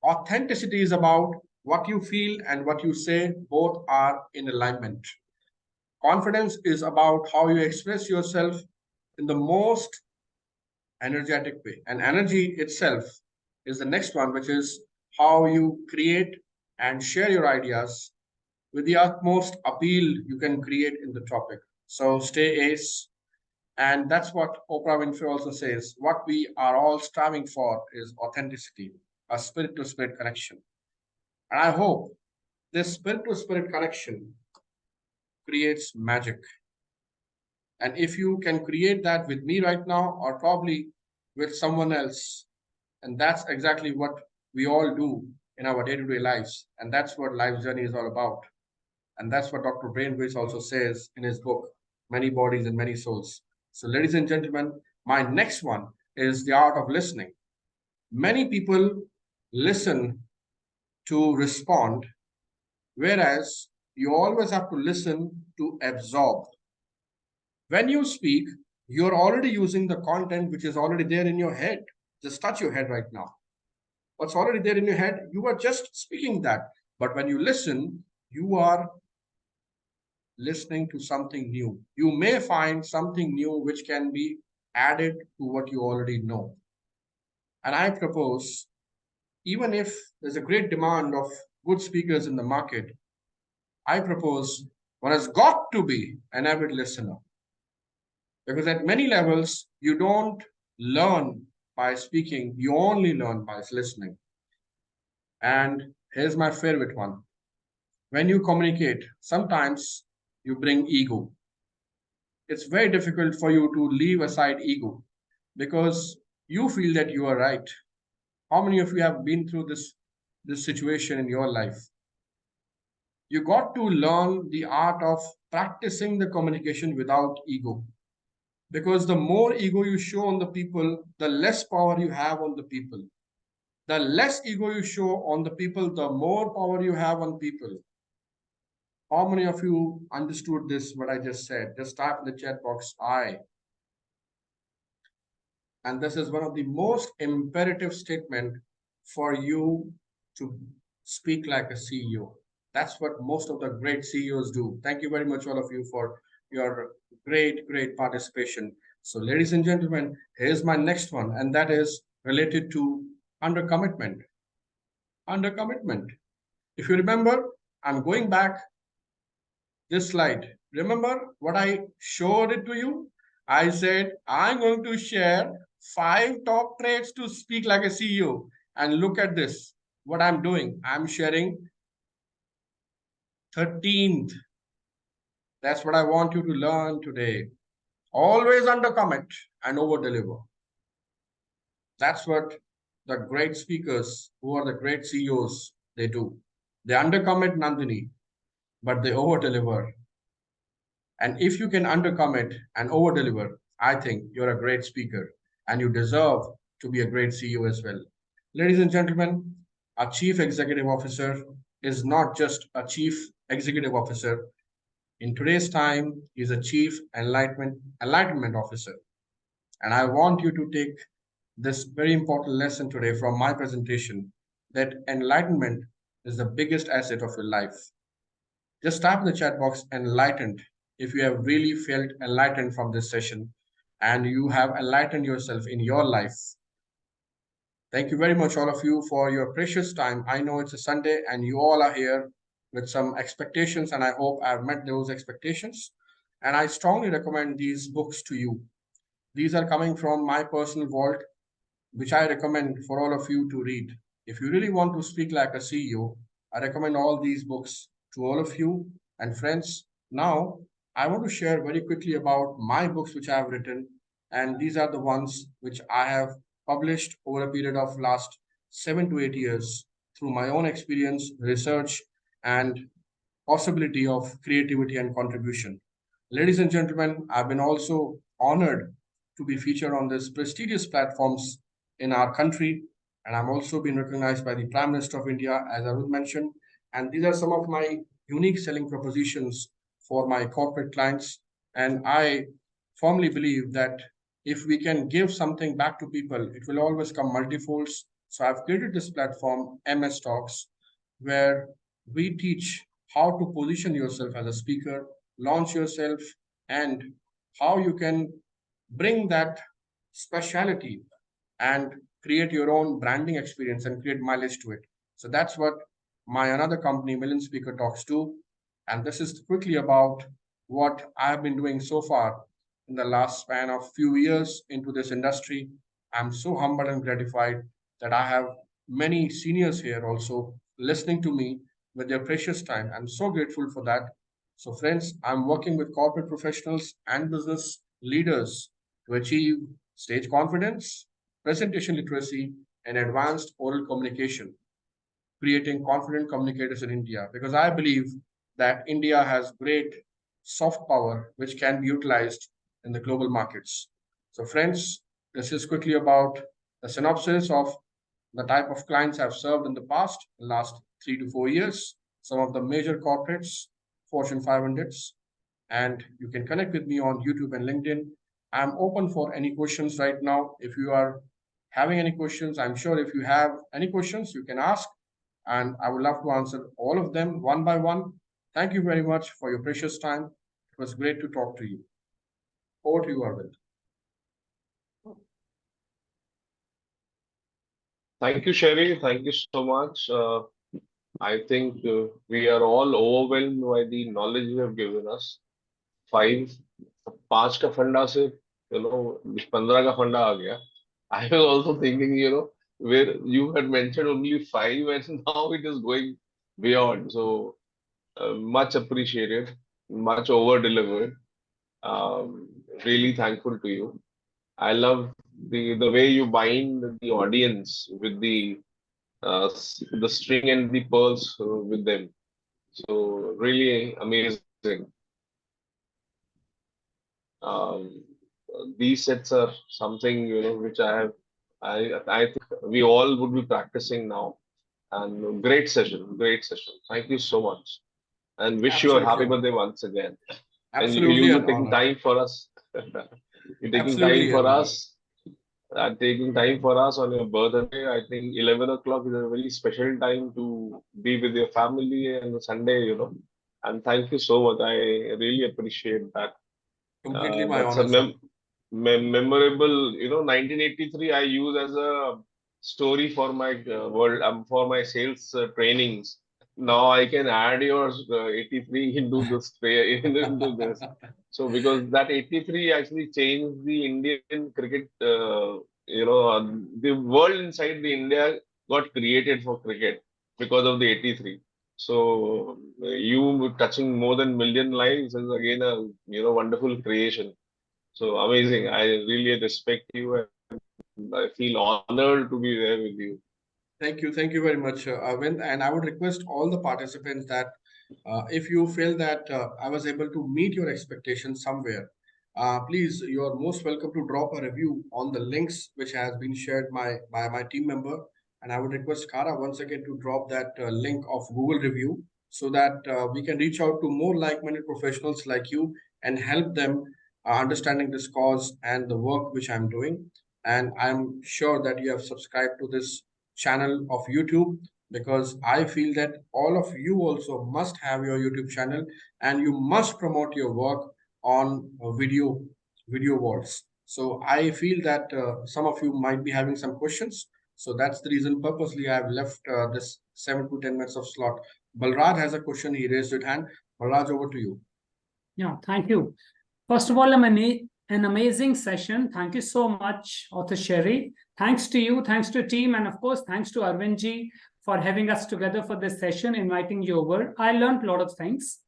Authenticity is about what you feel and what you say, both are in alignment. Confidence is about how you express yourself in the most energetic way. And energy itself is the next one, which is how you create and share your ideas with the utmost appeal you can create in the topic. So stay ace. And that's what Oprah Winfrey also says. What we are all striving for is authenticity, a spirit to spirit connection. And I hope this spirit to spirit connection creates magic. And if you can create that with me right now, or probably with someone else, and that's exactly what we all do in our day to day lives. And that's what life's journey is all about. And that's what Dr. Brainwaves also says in his book, Many Bodies and Many Souls. So, ladies and gentlemen, my next one is the art of listening. Many people listen to respond, whereas you always have to listen to absorb. When you speak, you're already using the content which is already there in your head. Just touch your head right now. What's already there in your head, you are just speaking that. But when you listen, you are listening to something new. You may find something new which can be added to what you already know. And I propose, even if there's a great demand of good speakers in the market, I propose one has got to be an avid listener. Because at many levels, you don't learn by speaking, you only learn by listening. And here's my favorite one. When you communicate, sometimes you bring ego. It's very difficult for you to leave aside ego because you feel that you are right. How many of you have been through this situation in your life? You got to learn the art of practicing the communication without ego. Because the more ego you show on the people, the less power you have on the people. The less ego you show on the people, the more power you have on people. How many of you understood this, what I just said? Just type in the chat box, I. And this is one of the most imperative statement for you to speak like a CEO. That's what most of the great CEOs do. Thank you very much, all of you, for your great participation. So, ladies and gentlemen, here's my next one, and that is related to under commitment. Under commitment. If you remember, I'm going back this slide. Remember what I showed it to you? I said, I'm going to share 5 top traits to speak like a CEO. And look at this. What I'm doing, I'm sharing 13th. That's what I want you to learn today. Always under commit and over deliver. That's what the great speakers who are the great CEOs they do. They under commit, Nandini, but they over deliver. And if you can undercommit and over deliver, I think you're a great speaker and you deserve to be a great CEO as well. Ladies and gentlemen, a chief executive officer is not just a chief executive officer. In today's time, he's a chief enlightenment officer. And I want you to take this very important lesson today from my presentation that enlightenment is the biggest asset of your life. Just type in the chat box enlightened if you have really felt enlightened from this session and you have enlightened yourself in your life. Thank you very much, all of you, for your precious time. I know it's a Sunday and you all are here with some expectations, and I hope I've met those expectations. And I strongly recommend these books to you. These are coming from my personal vault, which I recommend for all of you to read. If you really want to speak like a CEO, I recommend all these books to all of you and friends. Now, I want to share very quickly about my books which I have written, and these are the ones which I have published over a period of last 7 to 8 years through my own experience, research, and possibility of creativity and contribution. Ladies and gentlemen, I've been also honored to be featured on these prestigious platforms in our country, and I'm also been recognized by the Prime Minister of India, as I would mention. And these are some of my unique selling propositions for my corporate clients. And I firmly believe that if we can give something back to people, it will always come multifolds. So I've created this platform, MS Talks, where we teach how to position yourself as a speaker, launch yourself, and how you can bring that speciality and create your own branding experience and create mileage to it. So that's what my another company, Million Speaker Talks, do. And this is quickly about what I have been doing so far in the last span of few years into this industry. I'm so humbled and gratified that I have many seniors here also listening to me with their precious time. I'm so grateful for that. So, friends, I'm working with corporate professionals and business leaders to achieve stage confidence, presentation literacy, and advanced oral communication, creating confident communicators in India. Because I believe that India has great soft power which can be utilized in the global markets. So, friends, this is quickly about the synopsis of the type of clients I've served in the past, the last 3 to 4 years, some of the major corporates, Fortune 500s, and you can connect with me on YouTube and LinkedIn. I'm open for any questions right now. If you are having any questions, I'm sure if you have any questions, you can ask, and I would love to answer all of them one by one. Thank you very much for your precious time. It was great to talk to you. Over to you, Arvind. Thank you, Sherry. Thank you so much. I think we are all overwhelmed by the knowledge you have given us. 5, 5 का फंडा से 15 का फंडा आ गया. I was also thinking, where you had mentioned only five, and now it is going beyond. So much appreciated, much over delivered. Really thankful to you. I love the way you bind the audience with the string and the pearls with them. So really amazing. Um, these sets are something which I think we all would be practicing now. And great session, great session. Thank you so much, and wish you a happy Absolutely, birthday once again. And absolutely you an taking honor. time for us. You're taking time Absolutely an for honor. us. Taking time for us on your birthday. I think 11 o'clock is a very special time to be with your family and Sunday. And thank you so much. I really appreciate that. Completely my That's a honor, sir. memorable, 1983 I use as a story for my for my sales trainings. Now I can add your 83 into this into this. So because that 83 actually changed the Indian cricket, the world inside the India got created for cricket because of the 83. So you touching more than million lives is again a wonderful creation. So amazing. I really respect you and I feel honored to be there with you. Thank you very much, Arvind. And I would request all the participants that if you feel that I was able to meet your expectations somewhere, please, you are most welcome to drop a review on the links which has been shared by my team member. And I would request Kara once again to drop that link of Google review so that we can reach out to more like-minded professionals like you and help them understanding this cause and the work which I'm doing. And I'm sure that you have subscribed to this channel of YouTube because I feel that all of you also must have your YouTube channel and you must promote your work on video walls. So I feel that some of you might be having some questions. So that's the reason purposely I have left this 7 to 10 minutes of slot. Balraj has a question. He raised his hand. Balraj, over to you. Yeah, thank you. First of all, an amazing session. Thank you so much, Author Sherry. Thanks to you, thanks to team, and of course, thanks to Arvindji for having us together for this session, inviting you over. I learned a lot of things.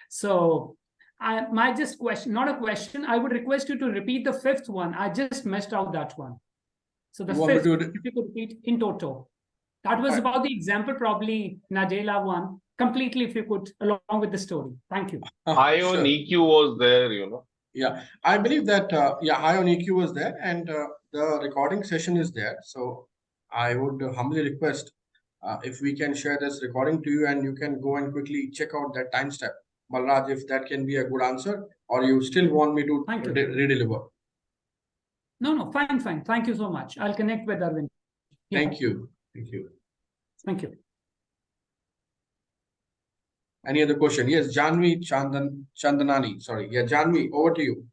So my just question, not a question, I would request you to repeat the fifth one. I just messed out that one. So the You want me fifth, to if you could repeat in toto. That was about the example, probably Nadella one, completely, if you could, along with the story. Thank you. High on Sure. EQ was there. Yeah, I believe that high on EQ was there, and the recording session is there. So I would humbly request if we can share this recording to you, and you can go and quickly check out that time step. Balraj, if that can be a good answer, or you still want me to Thank you. redeliver? No, fine. Thank you so much. I'll connect with Arvind. Yeah. Thank you. Thank you. Thank you. Any other question? Yes, Janvi Chandanani. Sorry. Yeah, Janvi, over to you.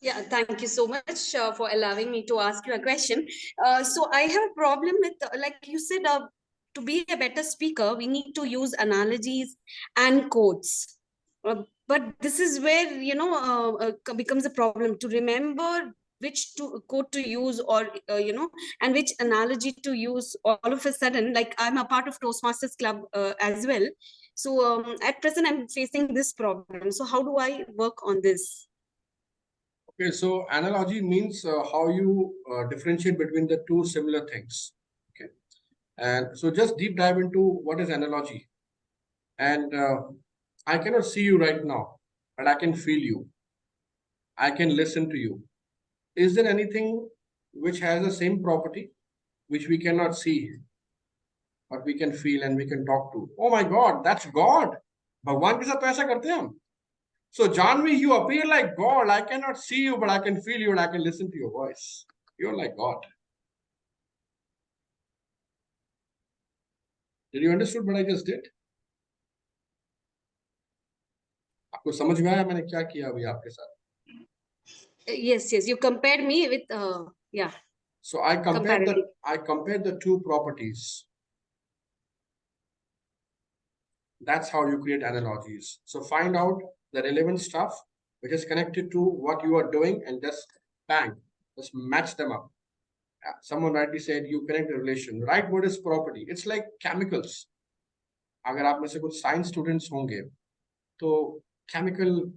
Yeah, thank you so much for allowing me to ask you a question. So I have a problem with, like you said, to be a better speaker, we need to use analogies and quotes. But this is where, becomes a problem to remember which quote to use or, and which analogy to use all of a sudden. Like I'm a part of Toastmasters Club as well. So at present, I'm facing this problem. So how do I work on this? Okay, so analogy means how you differentiate between the two similar things. Okay, and so just deep dive into what is analogy. And I cannot see you right now, but I can feel you. I can listen to you. Is there anything which has the same property which we cannot see, but we can feel and we can talk to? Oh my God, that's God. भगवान के साथ तो ऐसा करते हैं हम. So, Janvi, you appear like God. I cannot see you, but I can feel you and I can listen to your voice. You're like God. Did you understood what I just did? आपको समझ में आया मैंने क्या किया अभी आपके साथ? Yes, you compared me with yeah. So I compared the two properties. That's how you create analogies. So find out the relevant stuff which is connected to what you are doing and just bang, just match them up. Someone rightly said you connect the relation. Right word is property. It's like chemicals. अगर आप में से कुछ science students होंगे तो chemical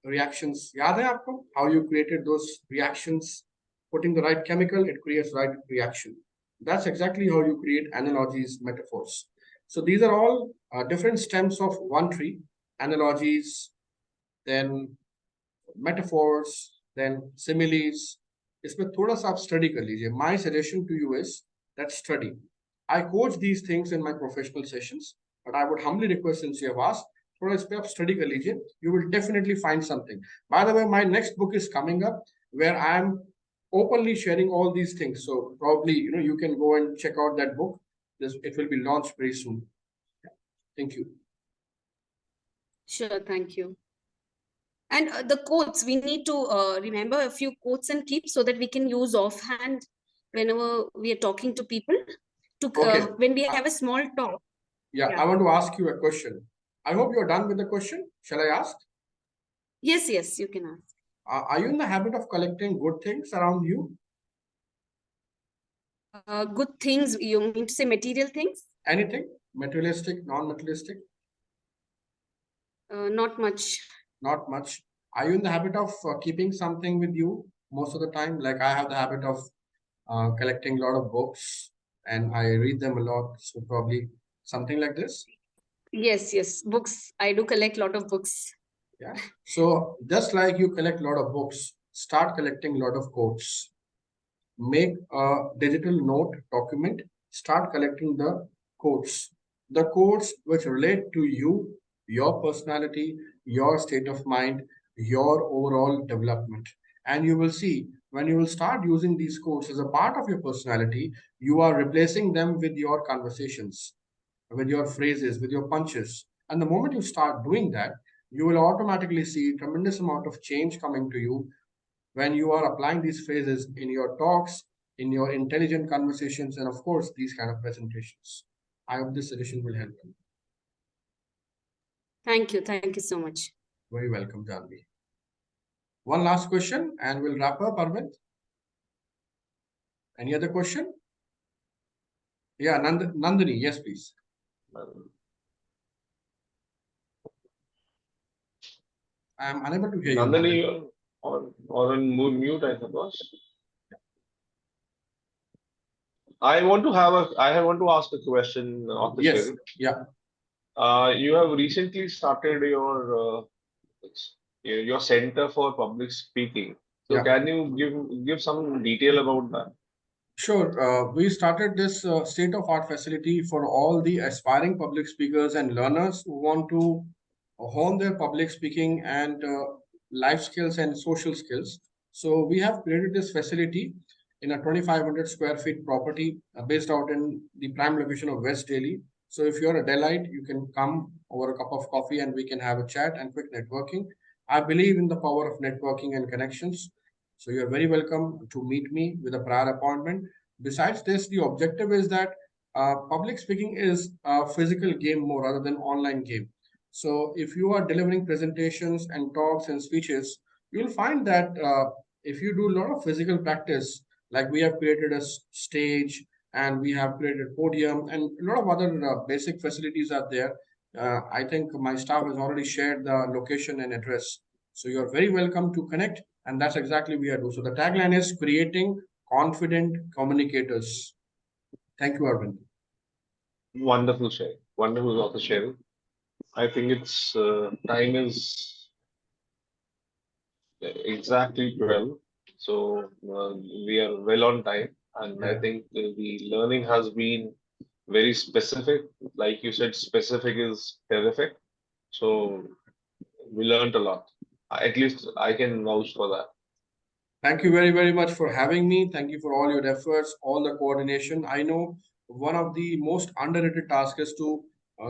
reactions याद है आपको? How you created those reactions? Putting the right chemical, it creates right reaction. That's exactly how you create analogies, metaphors. So these are all different stems of one tree. Analogies, then metaphors, then similes. इसमें थोड़ा सा आप study कर लीजिए. My suggestion to you is that study. I coach these things in my professional sessions, but I would humbly request, since you have asked, थोड़ा इस पे आप स्टडी कर लीजिए. You will definitely find something. By the way, my next book is coming up where I am openly sharing all these things. So probably you can go and check out that book. It will be launched very soon. Thank you. Sure, thank you. And the quotes, we need to remember a few quotes and keep so that we can use offhand whenever we are talking to people. Okay. When we have a small talk. Yeah, I want to ask you a question. I hope you're done with the question. Shall I ask? Yes, you can ask. Are you in the habit of collecting good things around you? Good things, you mean to say material things? Anything? Materialistic, non-materialistic? Not much. Not much. Are you in the habit of keeping something with you most of the time? Like I have the habit of collecting a lot of books and I read them a lot. So probably something like this. Yes, books. I do collect a lot of books. Yeah. So just like you collect a lot of books, start collecting a lot of quotes. Make a digital note document, start collecting the quotes. The quotes which relate to you, your personality, your state of mind, your overall development. And you will see when you will start using these quotes as a part of your personality, you are replacing them with your conversations, with your phrases, with your punches. And the moment you start doing that, you will automatically see tremendous amount of change coming to you when you are applying these phrases in your talks, in your intelligent conversations, and of course, these kind of presentations. I hope this suggestion will help you. Thank you so much. Very welcome, Janvi. One last question and we'll wrap up, Arvind. Any other question? Yeah, Nandini, yes, please. I'm unable to hear you. Nandini, or on mute, I suppose. I want to ask a question of the Yes, show. yeah. You have recently started your Center for Public Speaking. So Yeah. can you give some detail about that? Sure. We started this state-of-art facility for all the aspiring public speakers and learners who want to hone their public speaking and life skills and social skills. So we have created this facility in a 2,500 square feet property based out in the prime location of West Delhi. So if you're a Delite, you can come over a cup of coffee and we can have a chat and quick networking. I believe in the power of networking and connections. So you're very welcome to meet me with a prior appointment. Besides this, the objective is that public speaking is a physical game more rather than online game. So if you are delivering presentations and talks and speeches, you'll find that if you do a lot of physical practice, like we have created a stage and we have created podium and a lot of other basic facilities are there. I think my staff has already shared the location and address. So you're very welcome to connect, and that's exactly what we are doing. So the tagline is creating confident communicators. Thank you, Arvind. Wonderful sharing. Wonderful author sharing. I think it's time is exactly 12. So we are well on time. And I think the learning has been very specific. Like you said, specific is terrific. So we learned a lot. At least I can vouch for that. Thank you very, very much for having me. Thank you for all your efforts, all the coordination. I know one of the most underrated tasks is to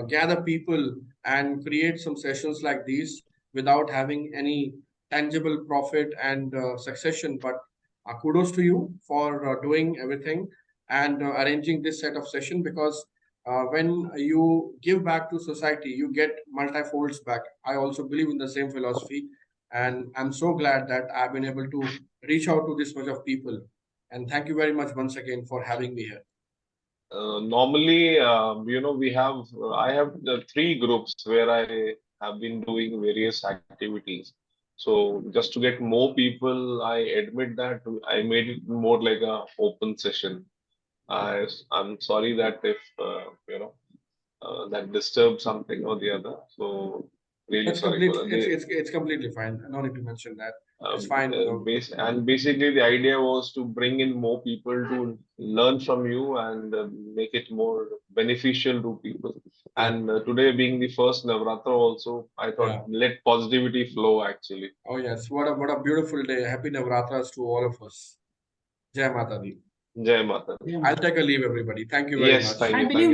gather people and create some sessions like these without having any tangible profit and succession. But kudos to you for doing everything and arranging this set of session, because when you give back to society, you get multi-folds back. I also believe in the same philosophy, and I'm so glad that I've been able to reach out to this much of people. And thank you very much once again for having me here. Normally, we have I have the three groups where I have been doing various activities. So just to get more people, I admit that I made it more like a open session. I'm sorry that if that disturbed something or the other. So really That's sorry for complete. that. It's completely fine. No need to mention that. It's fine. No. Basically, the idea was to bring in more people to learn from you and make it more beneficial to people. Yeah. And today being the first Navratra also, I thought Yeah. let positivity flow actually. Oh yes, what a beautiful day. Happy Navratras to all of us. Jai Mata Di. Jai Mata. I'll take a leave, everybody. Thank you very Yes, much. thank I you. believe